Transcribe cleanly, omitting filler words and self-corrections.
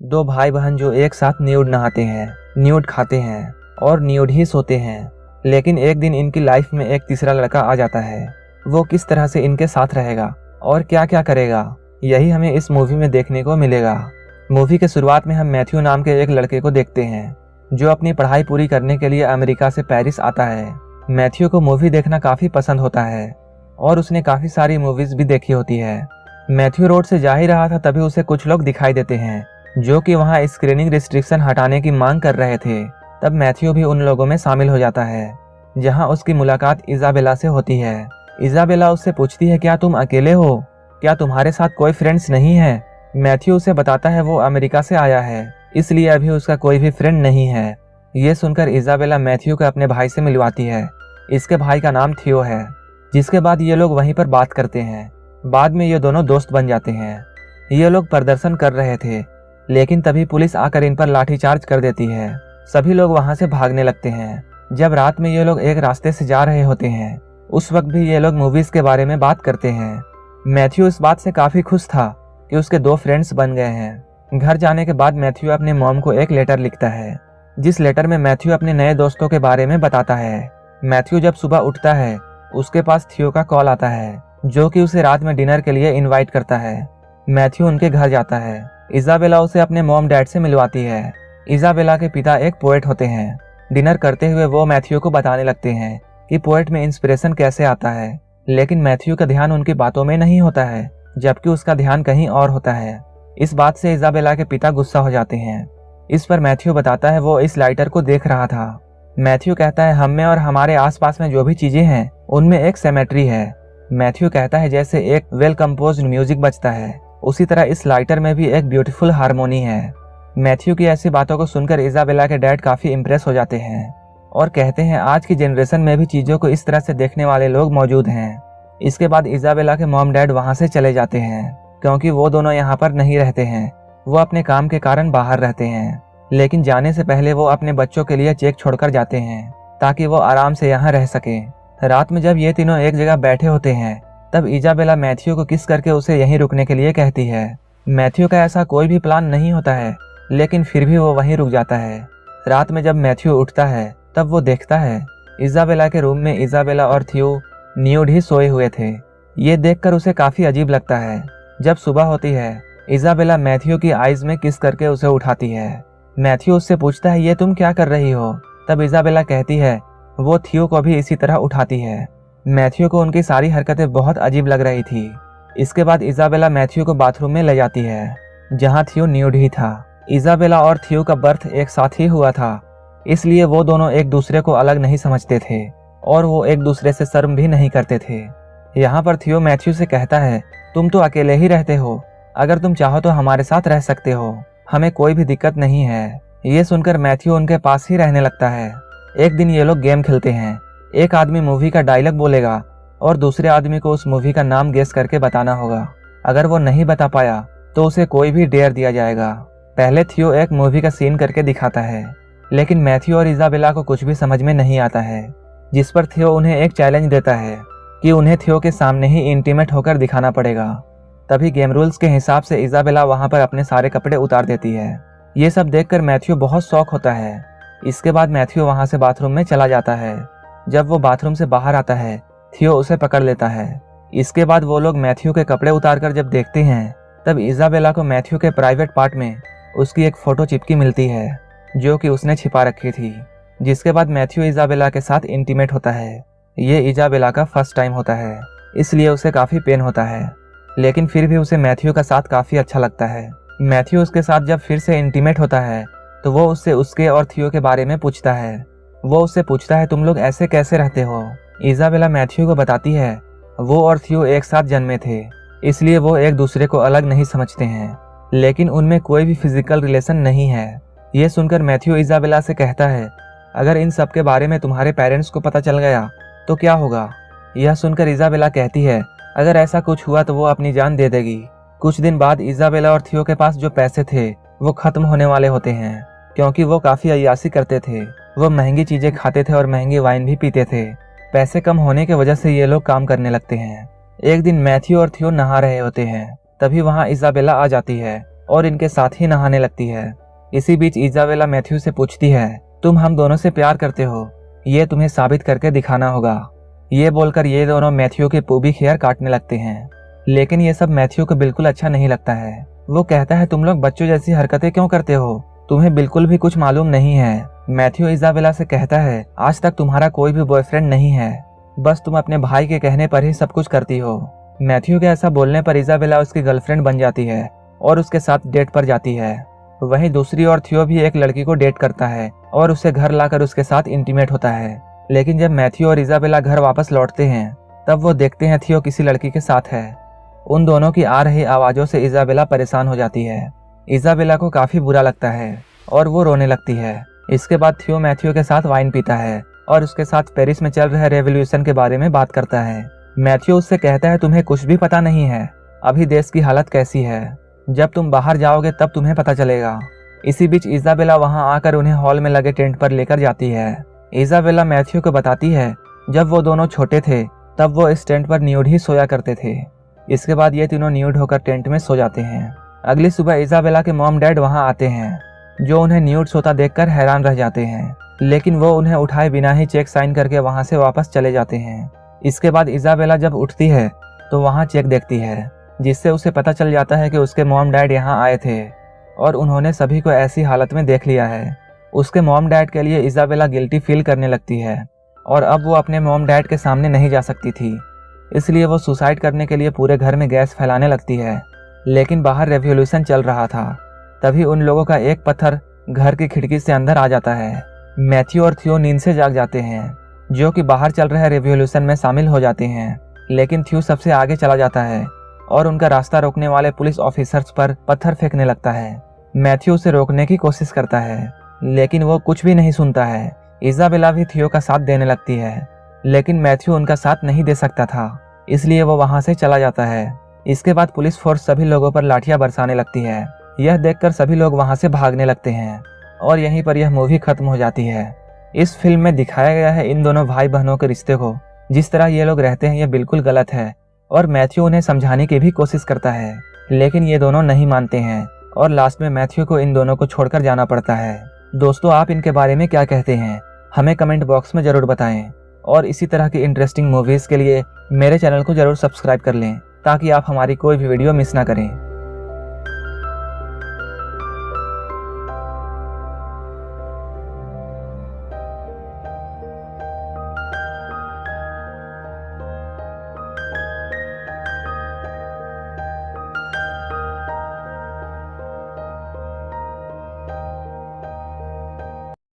दो भाई बहन जो एक साथ न्यूड नहाते हैं, न्यूड खाते हैं और न्यूड ही सोते हैं। लेकिन एक दिन इनकी लाइफ में एक तीसरा लड़का आ जाता है। वो किस तरह से इनके साथ रहेगा और क्या क्या करेगा, यही हमें इस मूवी में देखने को मिलेगा। मूवी के शुरुआत में हम मैथ्यू नाम के एक लड़के को देखते हैं जो अपनी पढ़ाई पूरी करने के लिए अमेरिका से पेरिस आता है। मैथ्यू को मूवी देखना काफी पसंद होता है और उसने काफी सारी मूवीज भी देखी होती है। मैथ्यू रोड से जा ही रहा था, तभी उसे कुछ लोग दिखाई देते हैं जो कि वहां स्क्रीनिंग रिस्ट्रिक्शन हटाने की मांग कर रहे थे। तब मैथ्यू भी उन लोगों में शामिल हो जाता है, जहां उसकी मुलाकात इजाबेला से होती है। इजाबेला उससे पूछती है, क्या तुम अकेले हो? क्या तुम्हारे साथ कोई फ्रेंड्स नहीं है? मैथ्यू उसे बताता है वो अमेरिका से आया है, इसलिए अभी उसका कोई भी फ्रेंड नहीं है। ये सुनकर इजाबेला मैथ्यू को अपने भाई से मिलवाती है। इसके भाई का नाम थियो है। जिसके बाद ये लोग वहीं पर बात करते हैं। बाद में ये दोनों दोस्त बन जाते हैं। ये लोग प्रदर्शन कर रहे थे, लेकिन तभी पुलिस आकर इन पर लाठीचार्ज कर देती है। सभी लोग वहां से भागने लगते हैं। जब रात में ये लोग एक रास्ते से जा रहे होते हैं, उस वक्त भी ये लोग मूवीज के बारे में बात करते हैं। मैथ्यू इस बात से काफी खुश था कि उसके दो फ्रेंड्स बन गए हैं। घर जाने के बाद मैथ्यू अपने मॉम को एक लेटर लिखता है, जिस लेटर में मैथ्यू अपने नए दोस्तों के बारे में बताता है। मैथ्यू जब सुबह उठता है, उसके पास थियो का कॉल आता है, जो कि उसे रात में डिनर के लिए इनवाइट करता है। मैथ्यू उनके घर जाता है। इजाबेला उसे अपने मॉम डैड से मिलवाती है। इजाबेला के पिता एक पोएट होते हैं। डिनर करते हुए वो मैथ्यू को बताने लगते हैं कि पोएट में इंस्पिरेशन कैसे आता है, लेकिन मैथ्यू का ध्यान उनकी बातों में नहीं होता है, जबकि उसका ध्यान कहीं और होता है। इस बात से इजाबेला के पिता गुस्सा हो जाते हैं। इस पर मैथ्यू बताता है वो इस लाइटर को देख रहा था। मैथ्यू कहता है हम में और हमारे आसपास में जो भी चीजें हैं उनमें एक सिमेट्री है। मैथ्यू कहता है जैसे एक वेल कंपोज्ड म्यूजिक बजता है, उसी तरह इस लाइटर में भी एक ब्यूटीफुल हारमोनी है। मैथ्यू की ऐसी बातों को सुनकर इजाबेला के डैड काफी इम्प्रेस हो जाते हैं और कहते हैं आज की जनरेशन में भी चीजों को इस तरह से देखने वाले लोग मौजूद हैं। इसके बाद इजाबेला के मॉम डैड वहां से चले जाते हैं, क्योंकि वो दोनों यहाँ पर नहीं रहते हैं। वो अपने काम के कारण बाहर रहते हैं, लेकिन जाने से पहले वो अपने बच्चों के लिए चेक छोड़कर जाते हैं ताकि वो आराम से यहाँ रह सके। रात में जब ये तीनों एक जगह बैठे होते हैं, तब इजाबेला मैथ्यू को किस करके उसे यहीं रुकने के लिए कहती है। मैथ्यू का ऐसा कोई भी प्लान नहीं होता है, लेकिन फिर भी वो वहीं रुक जाता है। रात में जब मैथ्यू उठता है, तब वो देखता है इजाबेला के रूम में इजाबेला और थियो न्यूड ही सोए हुए थे। ये देखकर उसे काफी अजीब लगता है। जब सुबह होती है, इजाबेला मैथ्यू की आईज में किस करके उसे उठाती है। मैथ्यू उससे पूछता है ये तुम क्या कर रही हो? तब इजाबेला कहती है वो थियो को भी इसी तरह उठाती है। मैथ्यू को उनकी सारी हरकतें बहुत अजीब लग रही थी। इसके बाद इजाबेला मैथ्यू को बाथरूम में ले जाती है, जहां थियो न्यूड ही था। इजाबेला और थियो का बर्थ एक साथ ही हुआ था, इसलिए वो दोनों एक दूसरे को अलग नहीं समझते थे और वो एक दूसरे से शर्म भी नहीं करते थे। यहाँ पर थियो मैथ्यू से कहता है तुम तो अकेले ही रहते हो, अगर तुम चाहो तो हमारे साथ रह सकते हो, हमें कोई भी दिक्कत नहीं है। ये सुनकर मैथ्यू उनके पास ही रहने लगता है। एक दिन ये लोग गेम खेलते हैं। एक आदमी मूवी का डायलॉग बोलेगा और दूसरे आदमी को उस मूवी का नाम गेस करके बताना होगा। अगर वो नहीं बता पाया तो उसे कोई भी डेयर दिया जाएगा। पहले थियो एक मूवी का सीन करके दिखाता है, लेकिन मैथ्यू और इजाबेला को कुछ भी समझ में नहीं आता है, जिस पर थियो उन्हें एक चैलेंज देता है कि उन्हें थियो के सामने ही इंटीमेट होकर दिखाना पड़ेगा। तभी गेम रूल्स के हिसाब से इजाबेला वहां पर अपने सारे कपड़े उतार देती है। ये सब देखकर मैथ्यू बहुत शौक होता है। इसके बाद मैथ्यू वहां से बाथरूम में चला जाता है। जब वो बाथरूम से बाहर आता है, थियो उसे पकड़ लेता है। इसके बाद वो लोग मैथ्यू के कपड़े उतारकर जब देखते हैं, तब इजाबेला को मैथ्यू के प्राइवेट पार्ट में उसकी एक फोटो चिपकी मिलती है, जो कि उसने छिपा रखी थी। जिसके बाद मैथ्यू इजाबेला के साथ इंटीमेट होता है। ये इजाबेला का फर्स्ट टाइम होता है, इसलिए उसे काफी पेन होता है, लेकिन फिर भी उसे मैथ्यू का साथ काफी अच्छा लगता है। मैथ्यू उसके साथ जब फिर से इंटीमेट होता है, तो वो उससे उसके और थियो के बारे में पूछता है। वो उससे पूछता है तुम लोग ऐसे कैसे रहते हो? इजाबेला मैथ्यू को बताती है वो और थियो एक साथ जन्मे थे, इसलिए वो एक दूसरे को अलग नहीं समझते हैं, लेकिन उनमें कोई भी फिजिकल रिलेशन नहीं है। ये सुनकर मैथ्यू इजाबेला से कहता है अगर इन सब के बारे में तुम्हारे पेरेंट्स को पता चल गया तो क्या होगा? यह सुनकर इजाबेला कहती है अगर ऐसा कुछ हुआ तो वो अपनी जान दे देगी। कुछ दिन बाद इजाबेला और थियो के पास जो पैसे थे वो खत्म होने वाले होते हैं, क्योंकि वो काफी अय्यासी करते थे। वो महंगी चीजें खाते थे और महंगी वाइन भी पीते थे। पैसे कम होने की वजह से ये लोग काम करने लगते हैं। एक दिन मैथ्यू और थियो नहा रहे होते हैं, तभी वहाँ इजाबेला आ जाती है और इनके साथ ही नहाने लगती है। इसी बीच इजाबेला मैथ्यू से पूछती है, तुम हम दोनों से प्यार करते हो, ये तुम्हें साबित करके दिखाना होगा। ये बोलकर ये दोनों मैथ्यू के पूबिक हेयर काटने लगते हैं, लेकिन ये सब मैथ्यू को बिल्कुल अच्छा नहीं लगता है। वो कहता है, तुम लोग बच्चों जैसी हरकतें क्यों करते हो, तुम्हें बिल्कुल भी कुछ मालूम नहीं है। मैथ्यू इजाबेला से कहता है, आज तक तुम्हारा कोई भी बॉयफ्रेंड नहीं है, बस तुम अपने भाई के कहने पर ही सब कुछ करती हो। मैथ्यू के ऐसा बोलने पर इजाबेला उसकी गर्लफ्रेंड बन जाती है और उसके साथ डेट पर जाती है। वहीं दूसरी ओर थियो भी एक लड़की को डेट करता है और उसे घर लाकर उसके साथ इंटीमेट होता है। लेकिन जब मैथ्यू और इजाबेला घर वापस लौटते हैं तब वो देखते हैं थियो किसी लड़की के साथ है। उन दोनों की आ रही आवाजों से इजाबेला परेशान हो जाती है। इजाबेला को काफी बुरा लगता है और वो रोने लगती है। इसके बाद थियो मैथ्यू के साथ वाइन पीता है और उसके साथ पेरिस में चल रहे रेवोल्यूशन के बारे में बात करता है। मैथ्यू उससे कहता है, तुम्हें कुछ भी पता नहीं है, अभी देश की हालत कैसी है, जब तुम बाहर जाओगे तब तुम्हें पता चलेगा। इसी बीच इजाबेला वहां आकर उन्हें हॉल में लगे टेंट पर लेकर जाती है। इजाबेला मैथ्यू को बताती है, जब वो दोनों छोटे थे तब वो इस टेंट पर न्यूड ही सोया करते थे। इसके बाद ये तीनों न्यूड होकर टेंट में सो जाते हैं। अगली सुबह इजाबेला के मॉम डैड वहां आते हैं, जो उन्हें न्यूड सोता देखकर हैरान रह जाते हैं, लेकिन वो उन्हें उठाए बिना ही चेक साइन करके वहां से वापस चले जाते हैं। इसके बाद इजाबेला जब उठती है तो वहां चेक देखती है, जिससे उसे पता चल जाता है कि उसके मॉम डैड यहाँ आए थे और उन्होंने सभी को ऐसी हालत में देख लिया है। उसके मॉम डैड के लिए इजाबेला गिल्टी फील करने लगती है और अब वो अपने मॉम डैड के सामने नहीं जा सकती थी, इसलिए वो सुसाइड करने के लिए पूरे घर में गैस फैलाने लगती है। लेकिन बाहर रेवोल्यूशन चल रहा था, तभी उन लोगों का एक पत्थर घर की खिड़की से अंदर आ जाता है। मैथ्यू और थियो नींद से जाग जाते हैं, जो कि बाहर चल रहे रेवोल्यूशन में शामिल हो जाते हैं। लेकिन थियो सबसे आगे चला जाता है और उनका रास्ता रोकने वाले पुलिस ऑफिसर्स पर पत्थर फेंकने लगता है। मैथ्यू उसे रोकने की कोशिश करता है, लेकिन वो कुछ भी नहीं सुनता है। इजाबेला भी थियो का साथ देने लगती है, लेकिन मैथ्यू उनका साथ नहीं दे सकता था, इसलिए वो वहां से चला जाता है। इसके बाद पुलिस फोर्स सभी लोगों पर लाठियां बरसाने लगती है। यह देखकर सभी लोग वहां से भागने लगते हैं और यहीं पर यह मूवी खत्म हो जाती है। इस फिल्म में दिखाया गया है इन दोनों भाई बहनों के रिश्ते को, जिस तरह ये लोग रहते हैं यह बिल्कुल गलत है और मैथ्यू उन्हें समझाने की भी कोशिश करता है, लेकिन ये दोनों नहीं मानते हैं और लास्ट में मैथ्यू को इन दोनों को छोड़कर जाना पड़ता है। दोस्तों, आप इनके बारे में क्या कहते हैं, हमें कमेंट बॉक्स में जरूर बताएं और इसी तरह की इंटरेस्टिंग मूवीज के लिए मेरे चैनल को जरूर सब्सक्राइब कर लें, ताकि आप हमारी कोई भी वीडियो मिस ना करें।